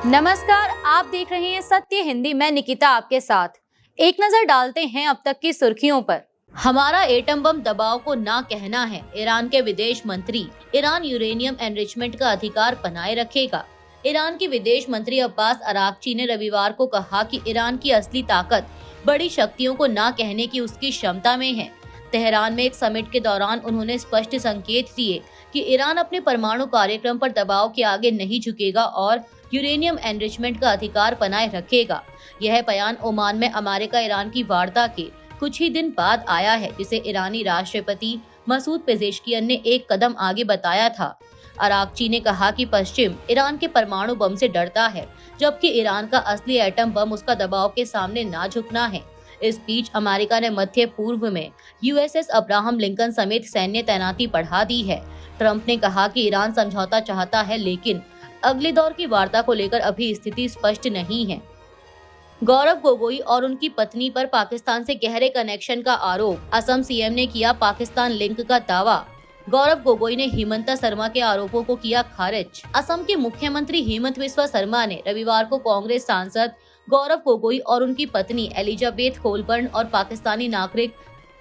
नमस्कार, आप देख रहे हैं सत्य हिंदी। मैं निकिता आपके साथ। एक नजर डालते हैं अब तक की सुर्खियों पर। हमारा एटम बम दबाव को ना कहना है। ईरान के विदेश मंत्री। ईरान यूरेनियम एनरिचमेंट का अधिकार बनाए रखेगा। ईरान के विदेश मंत्री अब्बास अरागची ने रविवार को कहा कि ईरान की असली ताकत बड़ी शक्तियों को ना कहने की उसकी क्षमता में है। तेहरान में एक समिट के दौरान उन्होंने स्पष्ट संकेत दिए कि ईरान अपने परमाणु कार्यक्रम पर दबाव के आगे नहीं झुकेगा और यूरेनियम एनरिचमेंट का अधिकार बनाए रखेगा। यह बयान ओमान में अमेरिका ईरान की वार्ता के कुछ ही दिन बाद आया है, जिसे ईरानी राष्ट्रपति मसूद पेजेश्कियन ने एक कदम आगे बताया था। अरागची ने कहा कि पश्चिम ईरान के परमाणु बम से डरता है, जबकि ईरान का असली एटम बम उसका दबाव के सामने ना झुकना है। इस बीच अमेरिका ने मध्य पूर्व में यूएसएस अब्राहम लिंकन समेत सैन्य तैनाती बढ़ा दी है। ट्रंप ने कहा कि ईरान समझौता चाहता है, लेकिन अगले दौर की वार्ता को लेकर अभी स्थिति स्पष्ट नहीं है। गौरव गोगोई और उनकी पत्नी पर पाकिस्तान से गहरे कनेक्शन का आरोप। असम सीएम ने किया पाकिस्तान लिंक का दावा। गौरव गोगोई ने हिमंता शर्मा के आरोपों को किया खारिज। असम के मुख्यमंत्री हिमंत बिस्वा शर्मा ने रविवार को कांग्रेस सांसद गौरव गोगोई और उनकी पत्नी एलिजाबेथ कोलबर्न और पाकिस्तानी नागरिक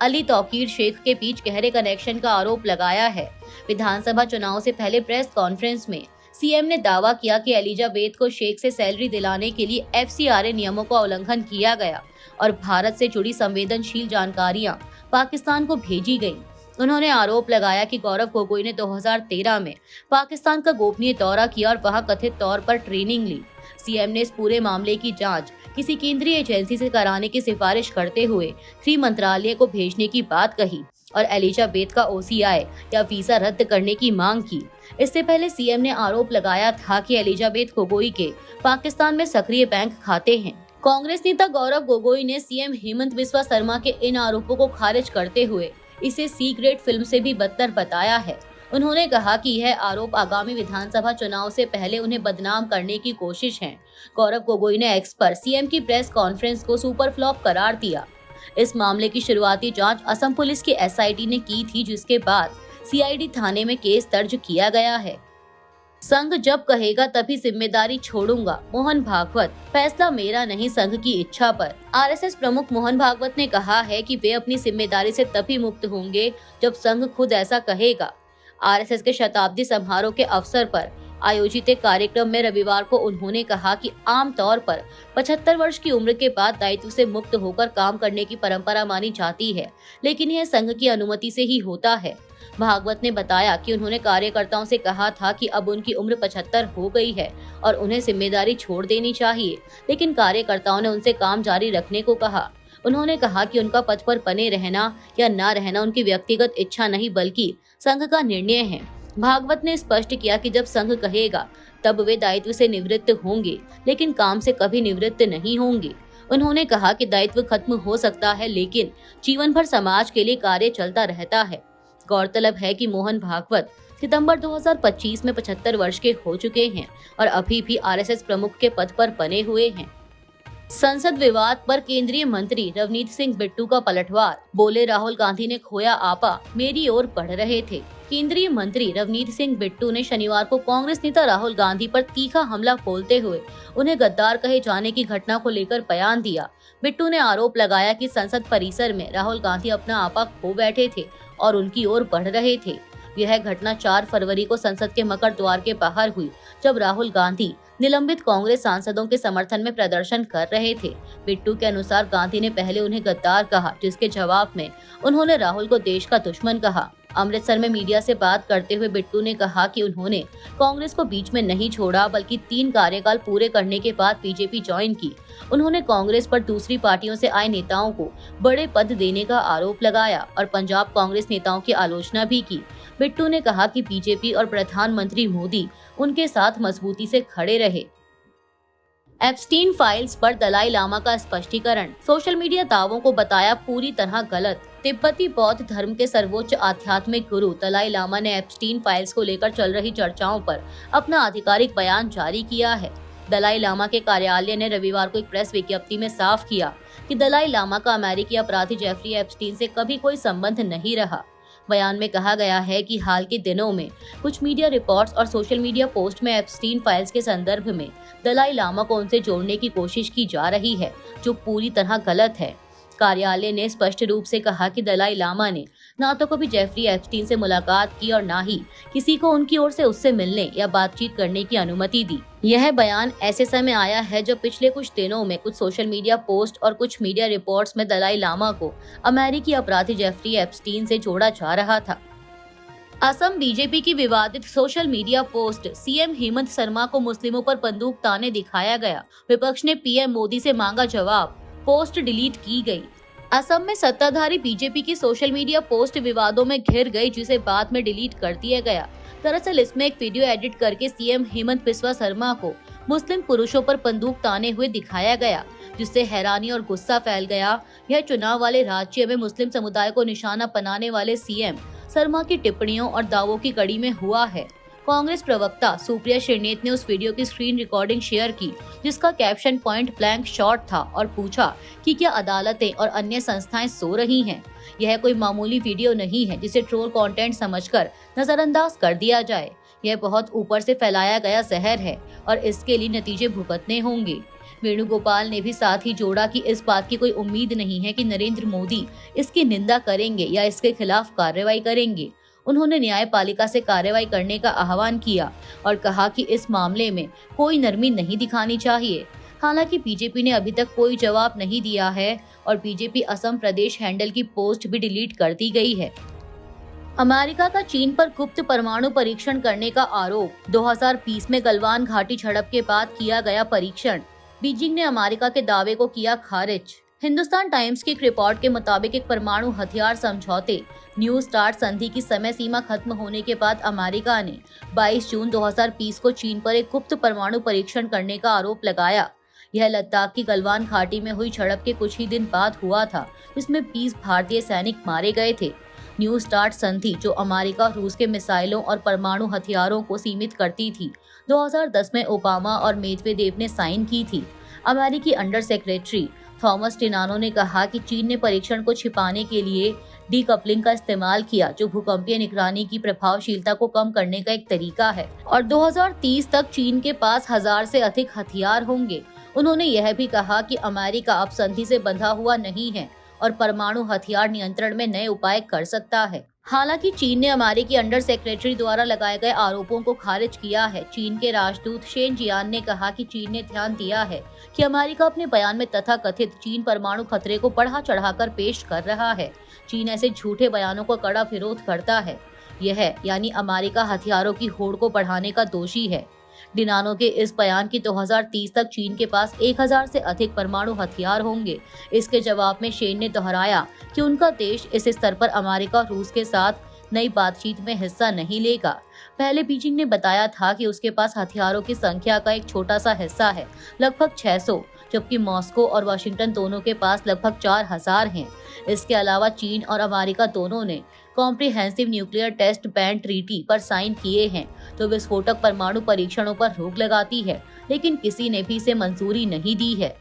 अली तौकीर शेख के बीच गहरे कनेक्शन का आरोप लगाया है। विधानसभा चुनाव से पहले प्रेस कॉन्फ्रेंस में सीएम ने दावा किया कि एलिजाबेथ को शेख से सैलरी दिलाने के लिए एफसीआरए नियमों का उल्लंघन किया गया और भारत से जुड़ी संवेदनशील जानकारियां पाकिस्तान को भेजी गईं। उन्होंने आरोप लगाया कि गौरव गोगोई ने 2013 में पाकिस्तान का गोपनीय दौरा किया और वहां कथित तौर पर ट्रेनिंग ली। सीएम ने इस पूरे मामले की जांच किसी केंद्रीय एजेंसी से कराने की सिफारिश करते हुए गृह मंत्रालय को भेजने की बात कही और एलिजाबेथ का ओसीआई या वीजा रद्द करने की मांग की। इससे पहले सीएम ने आरोप लगाया था कि एलिजाबेथ गोगोई के पाकिस्तान में सक्रिय बैंक खाते हैं। कांग्रेस नेता गौरव गोगोई ने सीएम हेमंत बिस्वा शर्मा के इन आरोपों को खारिज करते हुए इसे सी ग्रेड फिल्म से भी बदतर बताया है। उन्होंने कहा कि यह आरोप आगामी विधानसभा चुनाव से पहले उन्हें बदनाम करने की कोशिश है। गौरव गोगोई ने एक्स पर सीएम की प्रेस कॉन्फ्रेंस को सुपर फ्लॉप करार दिया। इस मामले की शुरुआती जांच असम पुलिस की एसआईटी ने की थी, जिसके बाद सीआईडी थाने में केस दर्ज किया गया है। संघ जब कहेगा तभी जिम्मेदारी छोड़ूंगा, मोहन भागवत। फैसला मेरा नहीं, संघ की इच्छा पर। आरएसएस प्रमुख मोहन भागवत ने कहा है कि वे अपनी जिम्मेदारी से तभी मुक्त होंगे जब संघ खुद ऐसा कहेगा। आरएसएस के शताब्दी समारोह के अवसर पर आयोजित एक कार्यक्रम में रविवार को उन्होंने कहा कि आमतौर पर 75 वर्ष की उम्र के बाद दायित्व से मुक्त होकर काम करने की परंपरा मानी जाती है, लेकिन यह संघ की अनुमति से ही होता है। भागवत ने बताया कि उन्होंने कार्यकर्ताओं से कहा था कि अब उनकी उम्र 75 हो गई है और उन्हें जिम्मेदारी छोड़ देनी चाहिए, लेकिन कार्यकर्ताओं ने उनसे काम जारी रखने को कहा। उन्होंने कहा कि उनका पद पर बने रहना या न रहना उनकी व्यक्तिगत इच्छा नहीं, बल्कि संघ का निर्णय है। भागवत ने स्पष्ट किया कि जब संघ कहेगा तब वे दायित्व से निवृत्त होंगे, लेकिन काम से कभी निवृत्त नहीं होंगे। उन्होंने कहा कि दायित्व खत्म हो सकता है, लेकिन जीवन भर समाज के लिए कार्य चलता रहता है। गौरतलब है कि मोहन भागवत सितंबर 2025 में 75 वर्ष के हो चुके हैं और अभी भी आरएसएस प्रमुख के पद पर बने हुए हैं। संसद विवाद पर केंद्रीय मंत्री रवनीत सिंह बिट्टू का पलटवार। बोले, राहुल गांधी ने खोया आपा, मेरी ओर बढ़ रहे थे। केंद्रीय मंत्री रवनीत सिंह बिट्टू ने शनिवार को कांग्रेस नेता राहुल गांधी पर तीखा हमला बोलते हुए उन्हें गद्दार कहे जाने की घटना को लेकर बयान दिया। बिट्टू ने आरोप लगाया कि संसद परिसर में राहुल गांधी अपना आपा खो बैठे थे और उनकी ओर बढ़ रहे थे। यह घटना 4 फरवरी को संसद के मकर द्वार के बाहर हुई, जब राहुल गांधी निलंबित कांग्रेस सांसदों के समर्थन में प्रदर्शन कर रहे थे। बिट्टू के अनुसार गांधी ने पहले उन्हें गद्दार कहा, जिसके जवाब में उन्होंने राहुल को देश का दुश्मन कहा। अमृतसर में मीडिया से बात करते हुए बिट्टू ने कहा कि उन्होंने कांग्रेस को बीच में नहीं छोड़ा, बल्कि 3 कार्यकाल पूरे करने के बाद बीजेपी ज्वाइन की। उन्होंने कांग्रेस पर दूसरी पार्टियों से आए नेताओं को बड़े पद देने का आरोप लगाया और पंजाब कांग्रेस नेताओं की आलोचना भी की। बिट्टू ने कहा कि बीजेपी और प्रधानमंत्री मोदी उनके साथ मजबूती से खड़े रहे। एप्स्टीन फाइल्स पर दलाई लामा का स्पष्टीकरण। सोशल मीडिया दावों को बताया पूरी तरह गलत। तिब्बती बौद्ध धर्म के सर्वोच्च आध्यात्मिक गुरु दलाई लामा ने एप्स्टीन फाइल्स को लेकर चल रही चर्चाओं पर अपना आधिकारिक बयान जारी किया है। दलाई लामा के कार्यालय ने रविवार को एक प्रेस विज्ञप्ति में साफ किया कि दलाई लामा का अमेरिकी अपराधी जेफरी एप्स्टीन से कभी कोई संबंध नहीं रहा। बयान में कहा गया है कि हाल के दिनों में कुछ मीडिया रिपोर्ट्स और सोशल मीडिया पोस्ट में एप्स्टीन फाइल्स के संदर्भ में दलाई लामा को उनसे जोड़ने की कोशिश की जा रही है, जो पूरी तरह गलत है। कार्यालय ने स्पष्ट रूप से कहा कि दलाई लामा ने ना तो कभी जेफरी एप्स्टीन से मुलाकात की और ना ही किसी को उनकी ओर से उससे मिलने या बातचीत करने की अनुमति दी। यह बयान ऐसे समय आया है जब पिछले कुछ दिनों में कुछ सोशल मीडिया पोस्ट और कुछ मीडिया रिपोर्ट्स में दलाई लामा को अमेरिकी अपराधी जेफरी एप्स्टीन से जोड़ा जा रहा था। असम बीजेपी की विवादित social media post CM Hemant Sharma को मुस्लिमों पर बंदूक ताने दिखाया गया। विपक्ष ने पीएम मोदी से मांगा जवाब, पोस्ट डिलीट की गई। असम में सत्ताधारी बीजेपी की सोशल मीडिया पोस्ट विवादों में घिर गई, जिसे बाद में डिलीट कर दिया गया। दरअसल इसमें एक वीडियो एडिट करके सीएम हेमंत बिस्वा शर्मा को मुस्लिम पुरुषों पर बंदूक ताने हुए दिखाया गया, जिससे हैरानी और गुस्सा फैल गया। यह चुनाव वाले राज्य में मुस्लिम समुदाय को निशाना बनाने वाले सीएम शर्मा की टिप्पणियों और दावों की कड़ी में हुआ है। कांग्रेस प्रवक्ता सुप्रिया श्रीनेत ने उस वीडियो की स्क्रीन रिकॉर्डिंग शेयर की, जिसका कैप्शन पॉइंट ब्लैंक शॉट था, और पूछा कि क्या अदालतें और अन्य संस्थाएं सो रही हैं। यह कोई मामूली वीडियो नहीं है जिसे ट्रोल कंटेंट समझकर नजरअंदाज कर दिया जाए। यह बहुत ऊपर से फैलाया गया जहर है और इसके लिए नतीजे भुगतने होंगे। वेणुगोपाल ने भी साथ ही जोड़ा कि इस बात की कोई उम्मीद नहीं है कि नरेंद्र मोदी इसकी निंदा करेंगे या इसके खिलाफ कार्रवाई करेंगे। उन्होंने न्यायपालिका से कार्रवाई करने का आह्वान किया और कहा कि इस मामले में कोई नरमी नहीं दिखानी चाहिए। हालांकि बीजेपी ने अभी तक कोई जवाब नहीं दिया है और बीजेपी असम प्रदेश हैंडल की पोस्ट भी डिलीट कर दी गई है। अमेरिका का चीन पर गुप्त परमाणु परीक्षण करने का आरोप। 2020 में गलवान घाटी झड़प के बाद किया गया परीक्षण। बीजिंग ने अमेरिका के दावे को किया खारिज। हिंदुस्तान टाइम्स की एक रिपोर्ट के मुताबिक एक परमाणु हथियार समझौते न्यू स्टार्ट संधि की समय सीमा खत्म होने के बाद अमेरिका ने 22 जून 2020 को चीन पर एक गुप्त परमाणु परीक्षण करने का आरोप लगाया। यह लद्दाख की गलवान घाटी में हुई झड़प के कुछ ही दिन बाद हुआ था, जिसमें 20 भारतीय सैनिक मारे गए थे। न्यू स्टार्ट संधि, जो अमेरिका और रूस के मिसाइलों और परमाणु हथियारों को सीमित करती थी, 2010 में ओबामा और मेदवेदेव ने साइन की थी। अमेरिकी अंडर सेक्रेटरी थॉमस टिनानो ने कहा कि चीन ने परीक्षण को छिपाने के लिए डीकपलिंग का इस्तेमाल किया, जो भूकंपीय निगरानी की प्रभावशीलता को कम करने का एक तरीका है, और 2030 तक चीन के पास 1000 से अधिक हथियार होंगे। उन्होंने यह भी कहा कि अमेरिका अब संधि से बंधा हुआ नहीं है और परमाणु हथियार नियंत्रण में नए उपाय कर सकता है। हालांकि चीन ने अमेरिकी अंडर सेक्रेटरी द्वारा लगाए गए आरोपों को खारिज किया है। चीन के राजदूत शेन जियान ने कहा कि चीन ने ध्यान दिया है कि अमेरिका अपने बयान में तथाकथित चीन परमाणु खतरे को बढ़ा चढ़ाकर पेश कर रहा है। चीन ऐसे झूठे बयानों का कड़ा विरोध करता है। यह यानी अमेरिका हथियारों की होड़ को बढ़ाने का दोषी है। डिनानो के इस बयान की 2030 तक चीन के पास 1000 से अधिक परमाणु हथियार होंगे। इसके जवाब में शेन ने दोहराया कि उनका देश इस स्तर पर अमेरिका और रूस के साथ नई बातचीत में हिस्सा नहीं लेगा। पहले बीजिंग ने बताया था कि उसके पास हथियारों की संख्या का एक छोटा सा हिस्सा है, लगभग 600, जबकि मॉस्को और वाशिंगटन दोनों के पास लगभग 4000 हैं। इसके अलावा चीन और अमेरिका दोनों ने comprehensive nuclear test ban treaty पर साइन किए हैं, तो विस्फोटक परमाणु परीक्षणों पर रोक लगाती है, लेकिन किसी ने भी इसे मंजूरी नहीं दी है।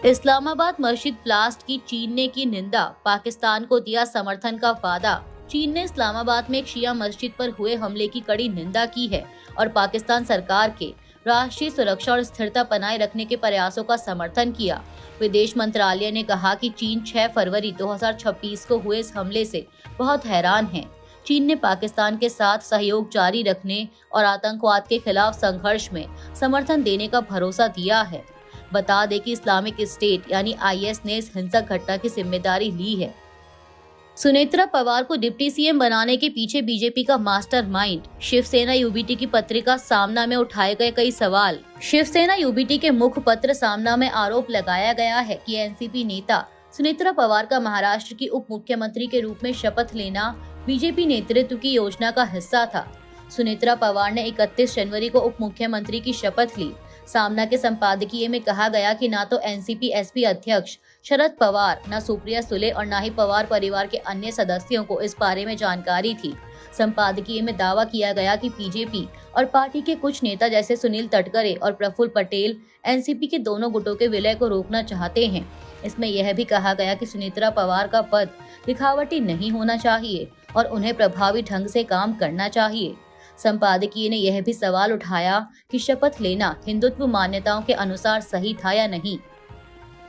इस्लामाबाद मस्जिद ब्लास्ट की चीन ने की निंदा, पाकिस्तान को दिया समर्थन का वादा। चीन ने इस्लामाबाद में एक शिया मस्जिद पर हुए हमले की कड़ी निंदा की है और पाकिस्तान सरकार के राष्ट्रीय सुरक्षा और स्थिरता बनाए रखने के प्रयासों का समर्थन किया। विदेश मंत्रालय ने कहा कि चीन 6 फरवरी 2026 को हुए इस हमले से बहुत हैरान है। चीन ने पाकिस्तान के साथ सहयोग जारी रखने और आतंकवाद के खिलाफ संघर्ष में समर्थन देने का भरोसा दिया है। बता दें कि इस्लामिक स्टेट यानी IS ने इस हिंसक घटना की जिम्मेदारी ली है। सुनेत्रा पवार को डिप्टी सीएम बनाने के पीछे बीजेपी का मास्टरमाइंड। शिवसेना यूबीटी की पत्रिका सामना में उठाए गए कई सवाल। शिवसेना यूबीटी के मुखपत्र सामना में आरोप लगाया गया है कि एनसीपी नेता सुनेत्रा पवार का महाराष्ट्र की उप मुख्यमंत्री के रूप में शपथ लेना बीजेपी नेतृत्व की योजना का हिस्सा था। सुनेत्रा पवार ने 31 जनवरी को उप मुख्यमंत्री की शपथ ली। सामना के संपादकीय में कहा गया कि ना तो एनसीपी एसपी अध्यक्ष शरद पवार, न सुप्रिया सुले और न ही पवार परिवार के अन्य सदस्यों को इस बारे में जानकारी थी। संपादकीय में दावा किया गया कि बीजेपी और पार्टी के कुछ नेता जैसे सुनील तटकरे और प्रफुल्ल पटेल एनसीपी के दोनों गुटों के विलय को रोकना चाहते हैं। इसमें यह भी कहा गया कि सुनेत्रा पवार का पद दिखावटी नहीं होना चाहिए और उन्हें प्रभावी ढंग से काम करना चाहिए। संपादकीय ने यह भी सवाल उठाया कि शपथ लेना हिंदुत्व मान्यताओं के अनुसार सही था या नहीं।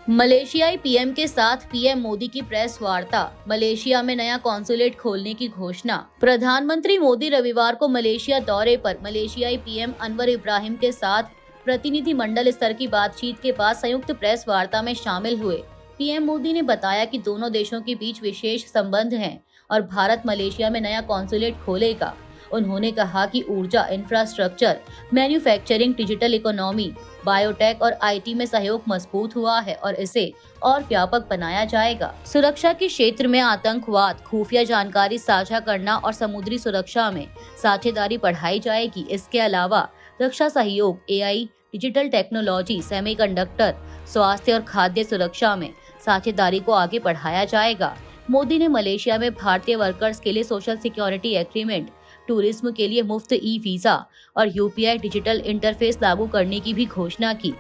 मलेशियाई पीएम के साथ पीएम मोदी की प्रेस वार्ता, मलेशिया में नया कॉन्सुलेट खोलने की घोषणा। प्रधानमंत्री मोदी रविवार को मलेशिया दौरे पर मलेशियाई पीएम अनवर इब्राहिम के साथ प्रतिनिधि मंडल स्तर की बातचीत के बाद संयुक्त प्रेस वार्ता में शामिल हुए। पीएम मोदी ने बताया कि दोनों देशों के बीच विशेष संबंध हैं और भारत मलेशिया में नया कॉन्सुलेट खोलेगा। उन्होंने कहा कि ऊर्जा, infrastructure, manufacturing, digital economy, biotech और आईटी में सहयोग मजबूत हुआ है और इसे और व्यापक बनाया जाएगा। सुरक्षा के क्षेत्र में आतंकवाद, खुफिया जानकारी साझा करना और समुद्री सुरक्षा में साझेदारी बढ़ाई जाएगी। इसके अलावा रक्षा सहयोग, एआई, डिजिटल टेक्नोलॉजी, सेमीकंडक्टर, स्वास्थ्य और खाद्य सुरक्षा में साझेदारी को आगे बढ़ाया जाएगा। मोदी ने मलेशिया में भारतीय वर्कर्स के लिए सोशल सिक्योरिटी एग्रीमेंट, टूरिज्म के लिए मुफ्त ई वीजा और यूपीआई डिजिटल इंटरफेस लागू करने की भी घोषणा की।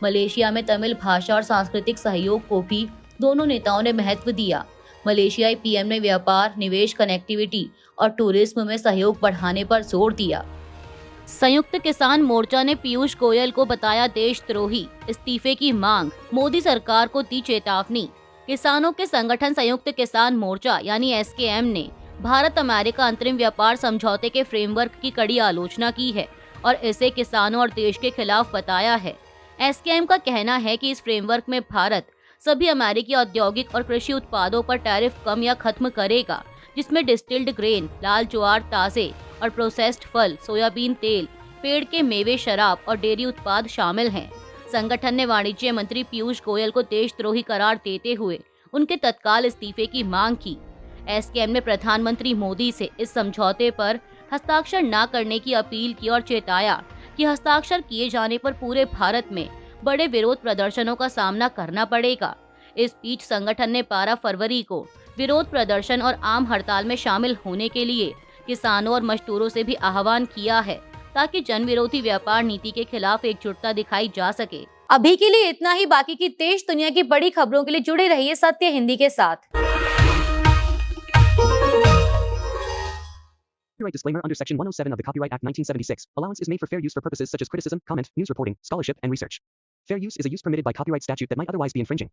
मलेशिया में तमिल भाषा और सांस्कृतिक सहयोग को भी दोनों नेताओं ने महत्व दिया। मलेशियाई पीएम ने व्यापार, निवेश, कनेक्टिविटी और टूरिज्म में सहयोग बढ़ाने पर जोर दिया। संयुक्त किसान मोर्चा ने पीयूष गोयल को बताया देशद्रोही, इस्तीफे की मांग। मोदी सरकार को दी चेतावनी। किसानों के संगठन संयुक्त किसान मोर्चा यानी एसकेएम ने भारत अमेरिका अंतरिम व्यापार समझौते के फ्रेमवर्क की कड़ी आलोचना की है और इसे किसानों और देश के खिलाफ बताया है। एसकेएम का कहना है कि इस फ्रेमवर्क में भारत सभी अमेरिकी औद्योगिक और कृषि उत्पादों पर टैरिफ कम या खत्म करेगा, जिसमें डिस्टिल्ड ग्रेन, लाल ज्वार, ताजे और प्रोसेस्ड फल, सोयाबीन तेल, पेड़ के मेवे, शराब और डेयरी उत्पाद शामिल हैं। संगठन ने वाणिज्य मंत्री पीयूष गोयल को देशद्रोही करार देते हुए उनके तत्काल इस्तीफे की मांग की। एसकेएम ने प्रधानमंत्री मोदी से इस समझौते पर हस्ताक्षर न करने की अपील की और चेताया कि हस्ताक्षर किए जाने पर पूरे भारत में बड़े विरोध प्रदर्शनों का सामना करना पड़ेगा। इस बीच संगठन ने 12 फरवरी को विरोध प्रदर्शन और आम हड़ताल में शामिल होने के लिए किसानों और मजदूरों से भी आह्वान किया है ताकि जन विरोधी व्यापार नीति के खिलाफ एकजुटता दिखाई जा सके। अभी के लिए इतना ही। बाकी की देश दुनिया की बड़ी खबरों के लिए जुड़े रहिए सत्य हिंदी के साथ। Copyright disclaimer under Section 107 of the Copyright Act 1976. Allowance is made for fair use for purposes such as criticism, comment, news reporting, scholarship, and research. Fair use is a use permitted by copyright statute that might otherwise be infringing.